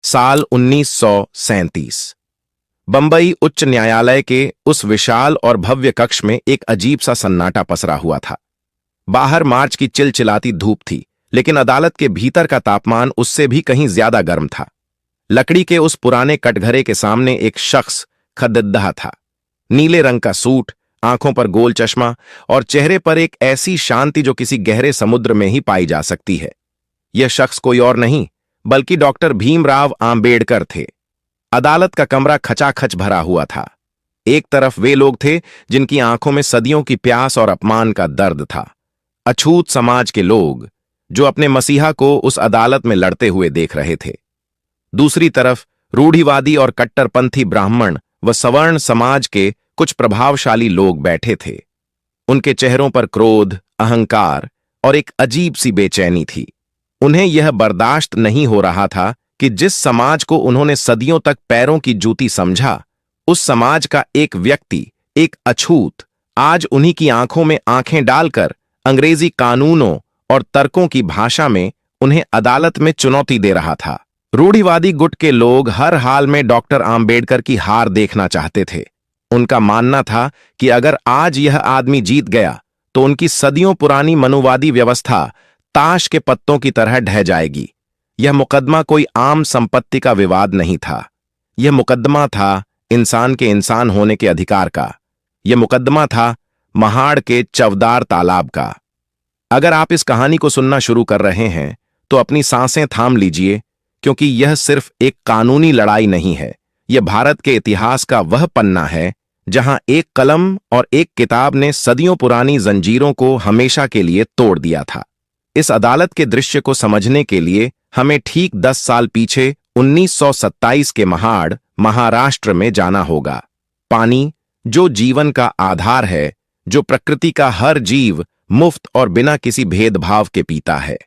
साल 1937। बंबई उच्च न्यायालय के उस विशाल और भव्य कक्ष में एक अजीब सा सन्नाटा पसरा हुआ था। बाहर मार्च की चिलचिलाती धूप थी, लेकिन अदालत के भीतर का तापमान उससे भी कहीं ज्यादा गर्म था। लकड़ी के उस पुराने कटघरे के सामने एक शख्स खद्दहा था। नीले रंग का सूट, आंखों पर गोल चश्मा और चेहरे पर एक ऐसी शांति जो किसी गहरे समुद्र में ही पाई जा सकती है। यह शख्स कोई और नहीं बल्कि डॉक्टर भीमराव आंबेडकर थे। अदालत का कमरा खचाखच भरा हुआ था। एक तरफ वे लोग थे जिनकी आंखों में सदियों की प्यास और अपमान का दर्द था, अछूत समाज के लोग जो अपने मसीहा को उस अदालत में लड़ते हुए देख रहे थे। दूसरी तरफ रूढ़िवादी और कट्टरपंथी ब्राह्मण व सवर्ण समाज के कुछ प्रभावशाली लोग बैठे थे। उनके चेहरों पर क्रोध, अहंकार और एक अजीब सी बेचैनी थी। उन्हें यह बर्दाश्त नहीं हो रहा था कि जिस समाज को उन्होंने सदियों तक पैरों की जूती समझा, उस समाज का एक व्यक्ति, एक अछूत, आज उन्हीं की आंखों में आंखें डालकर अंग्रेजी कानूनों और तर्कों की भाषा में उन्हें अदालत में चुनौती दे रहा था। रूढ़िवादी गुट के लोग हर हाल में डॉक्टर आंबेडकर की हार देखना चाहते थे। उनका मानना था कि अगर आज यह आदमी जीत गया तो उनकी सदियों पुरानी मनुवादी व्यवस्था ताश के पत्तों की तरह ढह जाएगी। यह मुकदमा कोई आम संपत्ति का विवाद नहीं था। यह मुकदमा था इंसान के इंसान होने के अधिकार का। यह मुकदमा था महाड़ के चवदार तालाब का। अगर आप इस कहानी को सुनना शुरू कर रहे हैं तो अपनी सांसें थाम लीजिए, क्योंकि यह सिर्फ एक कानूनी लड़ाई नहीं है। यह भारत के इतिहास का वह पन्ना है जहां एक कलम और एक किताब ने सदियों पुरानी जंजीरों को हमेशा के लिए तोड़ दिया था। इस अदालत के दृश्य को समझने के लिए हमें ठीक 10 साल पीछे 1927 के महाड़, महाराष्ट्र में जाना होगा। पानी, जो जीवन का आधार है, जो प्रकृति का हर जीव मुफ्त और बिना किसी भेदभाव के पीता है।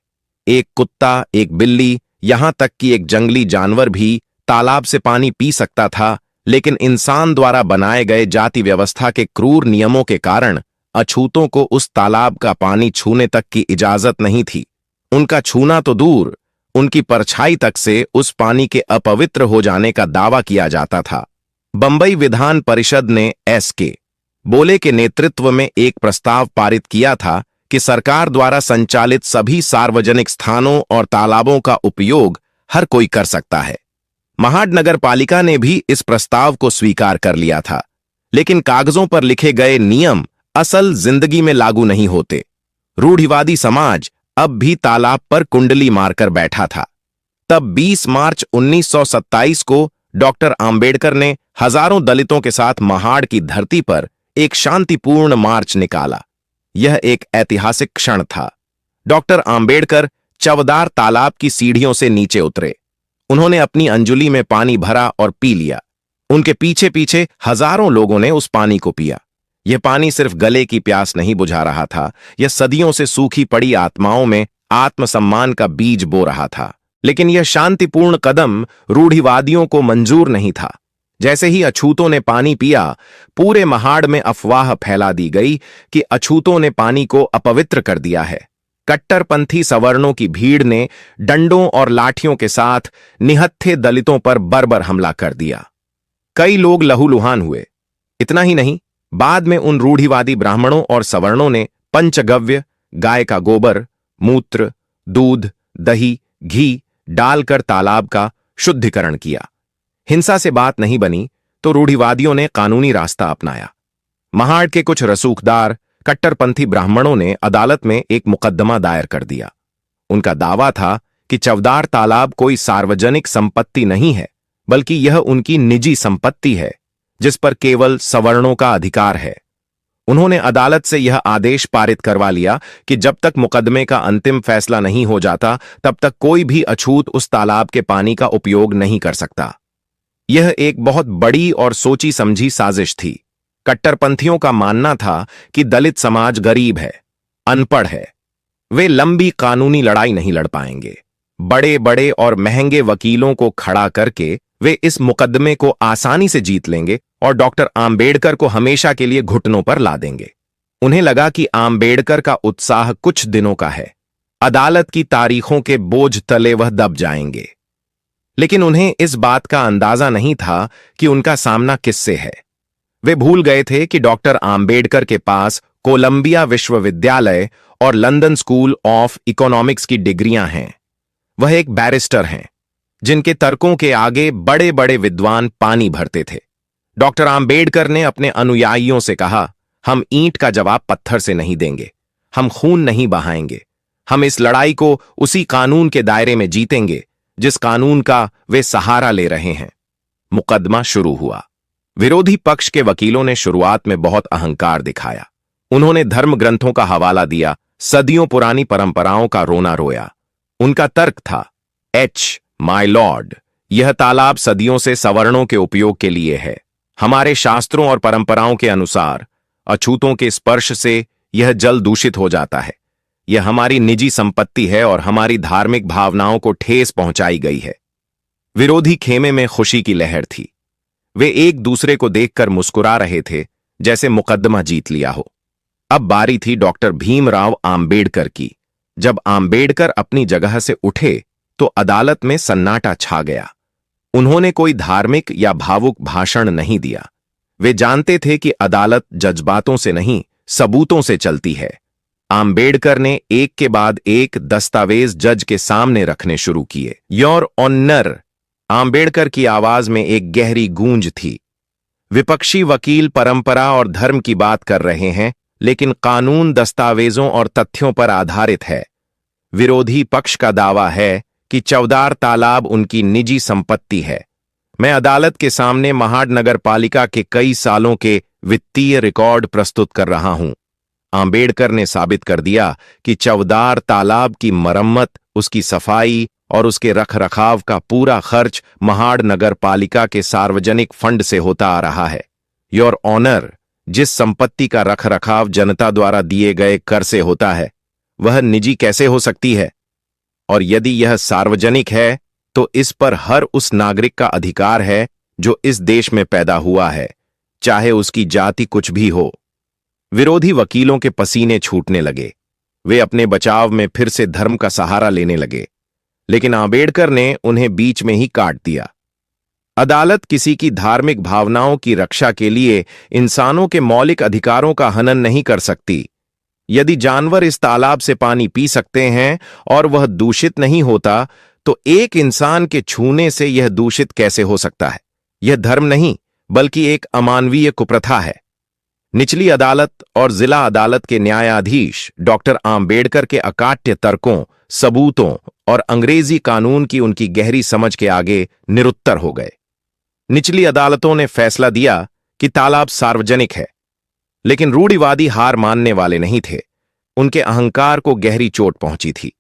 एक कुत्ता, एक बिल्ली, यहां तक कि एक जंगली जानवर भी तालाब से पानी पी सकता था, लेकिन इंसान द्वारा बनाए गए जाति व्यवस्था के क्रूर नियमों के कारण अछूतों को उस तालाब का पानी छूने तक की इजाजत नहीं थी। उनका छूना तो दूर, उनकी परछाई तक से उस पानी के अपवित्र हो जाने का दावा किया जाता था। बंबई विधान परिषद ने एस.के. बोले के नेतृत्व में एक प्रस्ताव पारित किया था कि सरकार द्वारा संचालित सभी सार्वजनिक स्थानों और तालाबों का उपयोग हर कोई कर सकता है। महाड़ नगर पालिका ने भी इस प्रस्ताव को स्वीकार कर लिया था, लेकिन कागजों पर लिखे गए नियम असल जिंदगी में लागू नहीं होते। रूढ़िवादी समाज अब भी तालाब पर कुंडली मारकर बैठा था। तब 20 मार्च 1927 को डॉक्टर आंबेडकर ने हजारों दलितों के साथ महाड़ की धरती पर एक शांतिपूर्ण मार्च निकाला। यह एक ऐतिहासिक क्षण था। डॉक्टर आंबेडकर चवदार तालाब की सीढ़ियों से नीचे उतरे। उन्होंने अपनी अंजुली में पानी भरा और पी लिया। उनके पीछे पीछे हजारों लोगों ने उस पानी को पिया। यह पानी सिर्फ गले की प्यास नहीं बुझा रहा था, यह सदियों से सूखी पड़ी आत्माओं में आत्मसम्मान का बीज बो रहा था। लेकिन यह शांतिपूर्ण कदम रूढ़िवादियों को मंजूर नहीं था। जैसे ही अछूतों ने पानी पिया, पूरे महाड़ में अफवाह फैला दी गई कि अछूतों ने पानी को अपवित्र कर दिया है। कट्टरपंथी सवर्णों की भीड़ ने डंडों और लाठियों के साथ निहत्थे दलितों पर बर्बर हमला कर दिया। कई लोग लहूलुहान हुए। इतना ही नहीं, बाद में उन रूढ़िवादी ब्राह्मणों और सवर्णों ने पंचगव्य, गाय का गोबर, मूत्र, दूध, दही, घी डालकर तालाब का शुद्धिकरण किया। हिंसा से बात नहीं बनी तो रूढ़िवादियों ने कानूनी रास्ता अपनाया। महाड़ के कुछ रसूखदार कट्टरपंथी ब्राह्मणों ने अदालत में एक मुकदमा दायर कर दिया। उनका दावा था कि चवदार तालाब कोई सार्वजनिक संपत्ति नहीं है, बल्कि यह उनकी निजी संपत्ति है जिस पर केवल सवर्णों का अधिकार है। उन्होंने अदालत से यह आदेश पारित करवा लिया कि जब तक मुकदमे का अंतिम फैसला नहीं हो जाता, तब तक कोई भी अछूत उस तालाब के पानी का उपयोग नहीं कर सकता। यह एक बहुत बड़ी और सोची समझी साजिश थी। कट्टरपंथियों का मानना था कि दलित समाज गरीब है, अनपढ़ है। वे लंबी कानूनी लड़ाई नहीं लड़ पाएंगे। बड़े बड़े और महंगे वकीलों को खड़ा करके वे इस मुकदमे को आसानी से जीत लेंगे और डॉक्टर आंबेडकर को हमेशा के लिए घुटनों पर ला देंगे। उन्हें लगा कि आंबेडकर का उत्साह कुछ दिनों का है, अदालत की तारीखों के बोझ तले वह दब जाएंगे। लेकिन उन्हें इस बात का अंदाजा नहीं था कि उनका सामना किससे है। वे भूल गए थे कि डॉक्टर आम्बेडकर के पास कोलंबिया विश्वविद्यालय और लंदन स्कूल ऑफ इकोनॉमिक्स की डिग्रियां हैं। वह एक बैरिस्टर हैं जिनके तर्कों के आगे बड़े बड़े विद्वान पानी भरते थे। डॉक्टर आम्बेडकर ने अपने अनुयायियों से कहा, हम ईंट का जवाब पत्थर से नहीं देंगे, हम खून नहीं बहाएंगे, हम इस लड़ाई को उसी कानून के दायरे में जीतेंगे जिस कानून का वे सहारा ले रहे हैं। मुकदमा शुरू हुआ। विरोधी पक्ष के वकीलों ने शुरुआत में बहुत अहंकार दिखाया। उन्होंने धर्म ग्रंथों का हवाला दिया, सदियों पुरानी परंपराओं का रोना रोया। उनका तर्क था, माय लॉर्ड, यह तालाब सदियों से सवर्णों के उपयोग के लिए है। हमारे शास्त्रों और परंपराओं के अनुसार अछूतों के स्पर्श से यह जल दूषित हो जाता है। यह हमारी निजी संपत्ति है और हमारी धार्मिक भावनाओं को ठेस पहुंचाई गई है। विरोधी खेमे में खुशी की लहर थी। वे एक दूसरे को देखकर मुस्कुरा रहे थे जैसे मुकदमा जीत लिया हो। अब बारी थी डॉक्टर भीमराव आम्बेडकर की। जब आम्बेडकर अपनी जगह से उठे तो अदालत में सन्नाटा छा गया। उन्होंने कोई धार्मिक या भावुक भाषण नहीं दिया। वे जानते थे कि अदालत जज्बातों से नहीं, सबूतों से चलती है। आम्बेडकर ने एक के बाद एक दस्तावेज जज के सामने रखने शुरू किए। योर ऑनर, आम्बेडकर की आवाज में एक गहरी गूंज थी। विपक्षी वकील परंपरा और धर्म की बात कर रहे हैं, लेकिन कानून दस्तावेजों और तथ्यों पर आधारित है। विरोधी पक्ष का दावा है कि चवदार तालाब उनकी निजी संपत्ति है। मैं अदालत के सामने महाड नगर पालिका के कई सालों के वित्तीय रिकॉर्ड प्रस्तुत कर रहा हूं। आम्बेडकर ने साबित कर दिया कि चवदार तालाब की मरम्मत, उसकी सफाई और उसके रखरखाव का पूरा खर्च महाड नगर पालिका के सार्वजनिक फंड से होता आ रहा है। योर ऑनर, जिस संपत्ति का रखरखाव जनता द्वारा दिए गए कर से होता है, वह निजी कैसे हो सकती है? और यदि यह सार्वजनिक है तो इस पर हर उस नागरिक का अधिकार है जो इस देश में पैदा हुआ है, चाहे उसकी जाति कुछ भी हो। विरोधी वकीलों के पसीने छूटने लगे। वे अपने बचाव में फिर से धर्म का सहारा लेने लगे, लेकिन आम्बेडकर ने उन्हें बीच में ही काट दिया। अदालत किसी की धार्मिक भावनाओं की रक्षा के लिए इंसानों के मौलिक अधिकारों का हनन नहीं कर सकती। यदि जानवर इस तालाब से पानी पी सकते हैं और वह दूषित नहीं होता, तो एक इंसान के छूने से यह दूषित कैसे हो सकता है? यह धर्म नहीं, बल्कि एक अमानवीय कुप्रथा है। निचली अदालत और जिला अदालत के न्यायाधीश डॉक्टर आम्बेडकर के अकाट्य तर्कों, सबूतों और अंग्रेजी कानून की उनकी गहरी समझ के आगे निरुत्तर हो गए। निचली अदालतों ने फैसला दिया कि तालाब सार्वजनिक है, लेकिन रूढ़िवादी हार मानने वाले नहीं थे। उनके अहंकार को गहरी चोट पहुंची थी।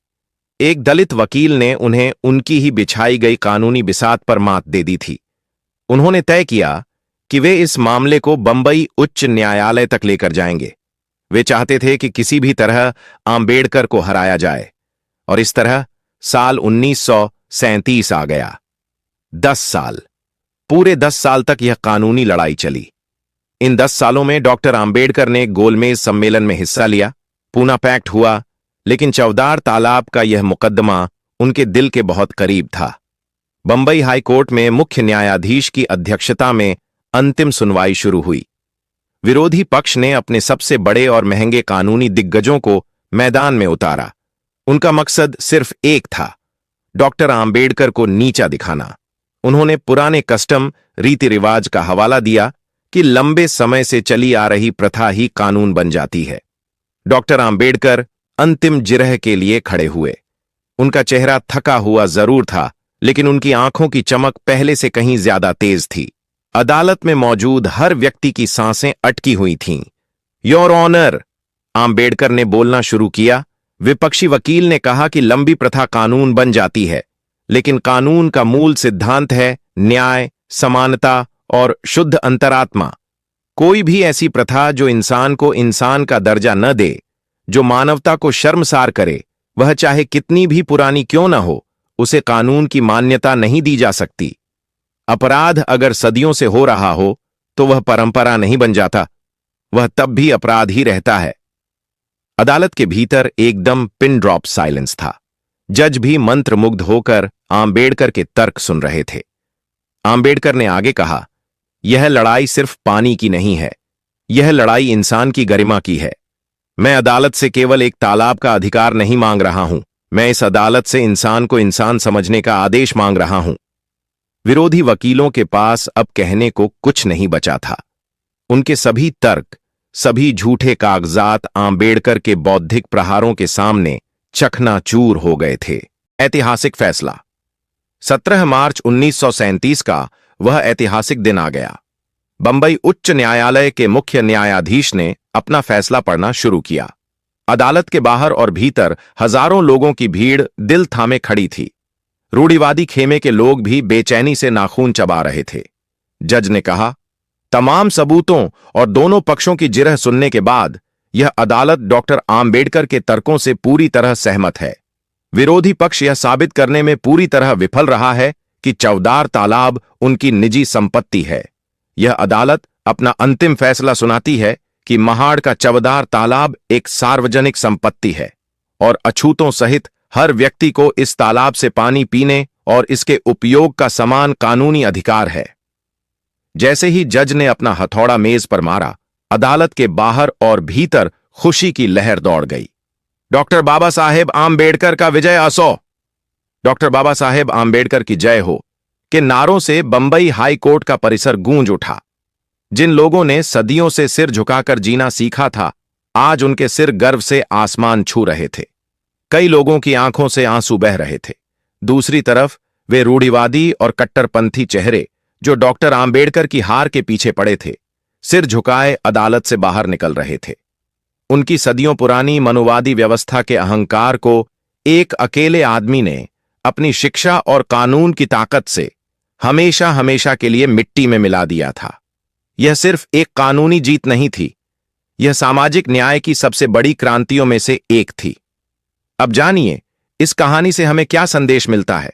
एक दलित वकील ने उन्हें उनकी ही बिछाई गई कानूनी बिसात पर मात दे दी थी। उन्होंने तय किया कि वे इस मामले को बंबई उच्च न्यायालय तक लेकर जाएंगे। वे चाहते थे कि किसी भी तरह आम्बेडकर को हराया जाए, और इस तरह साल 1937 आ गया। 10 साल, पूरे 10 साल तक यह कानूनी लड़ाई चली। इन 10 सालों में डॉक्टर आम्बेडकर ने गोलमेज सम्मेलन में हिस्सा लिया, पूना पैक्ट हुआ, लेकिन चवदार तालाब का यह मुकदमा उनके दिल के बहुत करीब था। बंबई हाई कोर्ट में मुख्य न्यायाधीश की अध्यक्षता में अंतिम सुनवाई शुरू हुई। विरोधी पक्ष ने अपने सबसे बड़े और महंगे कानूनी दिग्गजों को मैदान में उतारा। उनका मकसद सिर्फ एक था, डॉक्टर आम्बेडकर को नीचा दिखाना। उन्होंने पुराने कस्टम, रीति रिवाज का हवाला दिया कि लंबे समय से चली आ रही प्रथा ही कानून बन जाती है। डॉक्टर आम्बेडकर अंतिम जिरह के लिए खड़े हुए। उनका चेहरा थका हुआ जरूर था, लेकिन उनकी आंखों की चमक पहले से कहीं ज्यादा तेज थी। अदालत में मौजूद हर व्यक्ति की सांसें अटकी हुई थीं। योर ऑनर, आम्बेडकर ने बोलना शुरू किया। विपक्षी वकील ने कहा कि लंबी प्रथा कानून बन जाती है, लेकिन कानून का मूल सिद्धांत है न्याय, समानता और शुद्ध अंतरात्मा। कोई भी ऐसी प्रथा जो इंसान को इंसान का दर्जा न दे, जो मानवता को शर्मसार करे, वह चाहे कितनी भी पुरानी क्यों न हो, उसे कानून की मान्यता नहीं दी जा सकती। अपराध अगर सदियों से हो रहा हो तो वह परंपरा नहीं बन जाता, वह तब भी अपराध ही रहता है। अदालत के भीतर एकदम पिन ड्रॉप साइलेंस था। जज भी मंत्रमुग्ध होकर आंबेडकर के तर्क सुन रहे थे। आंबेडकर ने आगे कहा, यह लड़ाई सिर्फ पानी की नहीं है, यह लड़ाई इंसान की गरिमा की है। मैं अदालत से केवल एक तालाब का अधिकार नहीं मांग रहा हूं, मैं इस अदालत से इंसान को इंसान समझने का आदेश मांग रहा हूं। विरोधी वकीलों के पास अब कहने को कुछ नहीं बचा था। उनके सभी तर्क, सभी झूठे कागजात आंबेडकर के बौद्धिक प्रहारों के सामने चकनाचूर हो गए थे। ऐतिहासिक फैसला। 17 मार्च 1937 का वह ऐतिहासिक दिन आ गया। बंबई उच्च न्यायालय के मुख्य न्यायाधीश ने अपना फैसला पढ़ना शुरू किया। अदालत के बाहर और भीतर हजारों लोगों की भीड़ दिल थामे खड़ी थी। रूढ़िवादी खेमे के लोग भी बेचैनी से नाखून चबा रहे थे। जज ने कहा, तमाम सबूतों और दोनों पक्षों की जिरह सुनने के बाद यह अदालत डॉक्टर आंबेडकर के तर्कों से पूरी तरह सहमत है। विरोधी पक्ष यह साबित करने में पूरी तरह विफल रहा है कि चवदार तालाब उनकी निजी संपत्ति है। यह अदालत अपना अंतिम फैसला सुनाती है कि महाड़ का चवदार तालाब एक सार्वजनिक संपत्ति है और अछूतों सहित हर व्यक्ति को इस तालाब से पानी पीने और इसके उपयोग का समान कानूनी अधिकार है। जैसे ही जज ने अपना हथौड़ा मेज पर मारा, अदालत के बाहर और भीतर खुशी की लहर दौड़ गई। डॉक्टर बाबा साहेब आंबेडकर का विजय असो, डॉक्टर बाबा साहेब आंबेडकर की जय हो के नारों से बंबई हाई कोर्ट का परिसर गूंज उठा। जिन लोगों ने सदियों से सिर झुकाकर जीना सीखा था, आज उनके सिर गर्व से आसमान छू रहे थे। कई लोगों की आंखों से आंसू बह रहे थे। दूसरी तरफ वे रूढ़िवादी और कट्टरपंथी चेहरे जो डॉक्टर आंबेडकर की हार के पीछे पड़े थे, सिर झुकाए अदालत से बाहर निकल रहे थे। उनकी सदियों पुरानी मनुवादी व्यवस्था के अहंकार को एक अकेले आदमी ने अपनी शिक्षा और कानून की ताकत से हमेशा हमेशा के लिए मिट्टी में मिला दिया था। यह सिर्फ एक कानूनी जीत नहीं थी, यह सामाजिक न्याय की सबसे बड़ी क्रांतियों में से एक थी। अब जानिए इस कहानी से हमें क्या संदेश मिलता है।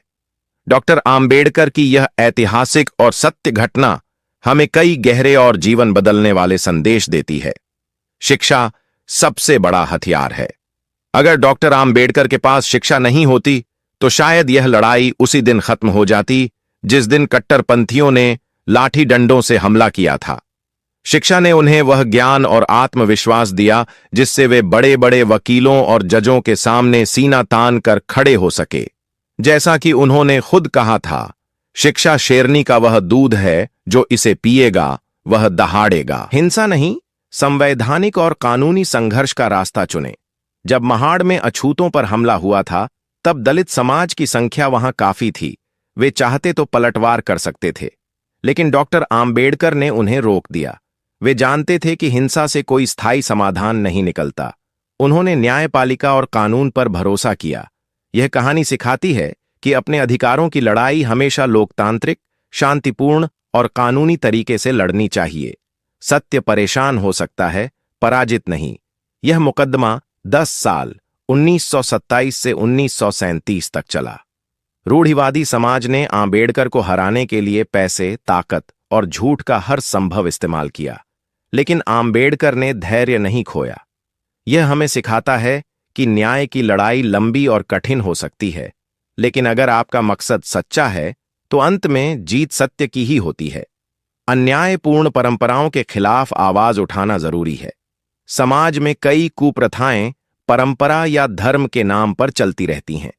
डॉक्टर आंबेडकर की यह ऐतिहासिक और सत्य घटना हमें कई गहरे और जीवन बदलने वाले संदेश देती है। शिक्षा सबसे बड़ा हथियार है। अगर डॉक्टर आंबेडकर के पास शिक्षा नहीं होती तो शायद यह लड़ाई उसी दिन खत्म हो जाती जिस दिन कट्टरपंथियों ने लाठी डंडों से हमला किया था। शिक्षा ने उन्हें वह ज्ञान और आत्मविश्वास दिया जिससे वे बड़े बड़े वकीलों और जजों के सामने सीना तान कर खड़े हो सके। जैसा कि उन्होंने खुद कहा था, शिक्षा शेरनी का वह दूध है जो इसे पिएगा वह दहाड़ेगा। हिंसा नहीं, संवैधानिक और कानूनी संघर्ष का रास्ता चुने। जब महाड़ में अछूतों पर हमला हुआ था तब दलित समाज की संख्या वहां काफी थी। वे चाहते तो पलटवार कर सकते थे, लेकिन डॉक्टर आंबेडकर ने उन्हें रोक दिया। वे जानते थे कि हिंसा से कोई स्थायी समाधान नहीं निकलता। उन्होंने न्यायपालिका और कानून पर भरोसा किया। यह कहानी सिखाती है कि अपने अधिकारों की लड़ाई हमेशा लोकतांत्रिक, शांतिपूर्ण और कानूनी तरीके से लड़नी चाहिए। सत्य परेशान हो सकता है, पराजित नहीं। यह मुकदमा 10 साल 1927 से 1937 तक चला। रूढ़िवादी समाज ने आंबेडकर को हराने के लिए पैसे, ताकत और झूठ का हर संभव इस्तेमाल किया, लेकिन आंबेडकर ने धैर्य नहीं खोया। यह हमें सिखाता है कि न्याय की लड़ाई लंबी और कठिन हो सकती है, लेकिन अगर आपका मकसद सच्चा है तो अंत में जीत सत्य की ही होती है। अन्यायपूर्ण परंपराओं के खिलाफ आवाज उठाना जरूरी है। समाज में कई कुप्रथाएं परंपरा या धर्म के नाम पर चलती रहती हैं।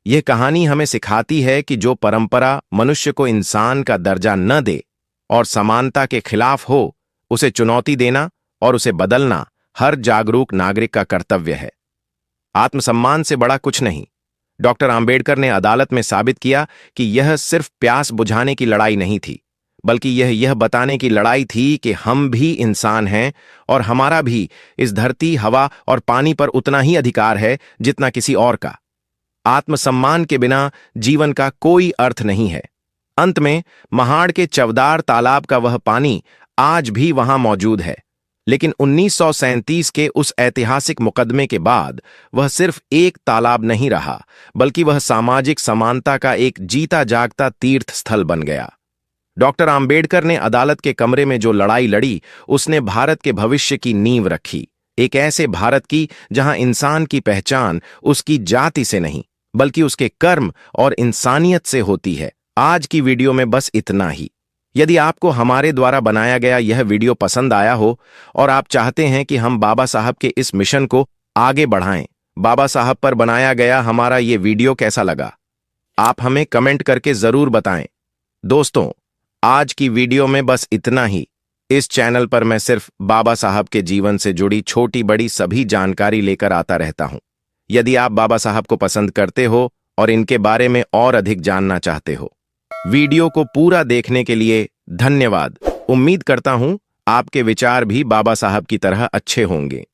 यह कहानी हमें सिखाती है कि जो परंपरा मनुष्य को इंसान का दर्जा न दे और समानता के खिलाफ हो, उसे चुनौती देना और उसे बदलना हर जागरूक नागरिक का कर्तव्य है। आत्मसम्मान से बड़ा कुछ नहीं। डॉक्टर आंबेडकर ने अदालत में साबित किया कि यह सिर्फ प्यास बुझाने की लड़ाई नहीं थी, बल्कि यह बताने की लड़ाई थी कि हम भी इंसान हैं और हमारा भी इस धरती, हवा और पानी पर उतना ही अधिकार है जितना किसी और का। आत्मसम्मान के बिना जीवन का कोई अर्थ नहीं है। अंत में महाड़ के चवदार तालाब का वह पानी आज भी वहां मौजूद है, लेकिन 1937 के उस ऐतिहासिक मुकदमे के बाद वह सिर्फ एक तालाब नहीं रहा, बल्कि वह सामाजिक समानता का एक जीता जागता तीर्थ स्थल बन गया। डॉक्टर आंबेडकर ने अदालत के कमरे में जो लड़ाई लड़ी, उसने भारत के भविष्य की नींव रखी। एक ऐसे भारत की जहां इंसान की पहचान उसकी जाति से नहीं, बल्कि उसके कर्म और इंसानियत से होती है। आज की वीडियो में बस इतना ही। यदि आपको हमारे द्वारा बनाया गया यह वीडियो पसंद आया हो और आप चाहते हैं कि हम बाबा साहब के इस मिशन को आगे बढ़ाएं, बाबा साहब पर बनाया गया हमारा ये वीडियो कैसा लगा, आप हमें कमेंट करके जरूर बताएं। दोस्तों, आज की वीडियो में बस इतना ही। इस चैनल पर मैं सिर्फ बाबा साहब के जीवन से जुड़ी छोटी बड़ी सभी जानकारी लेकर आता रहता हूं। यदि आप बाबा साहब को पसंद करते हो और इनके बारे में और अधिक जानना चाहते हो, वीडियो को पूरा देखने के लिए धन्यवाद। उम्मीद करता हूं आपके विचार भी बाबा साहब की तरह अच्छे होंगे।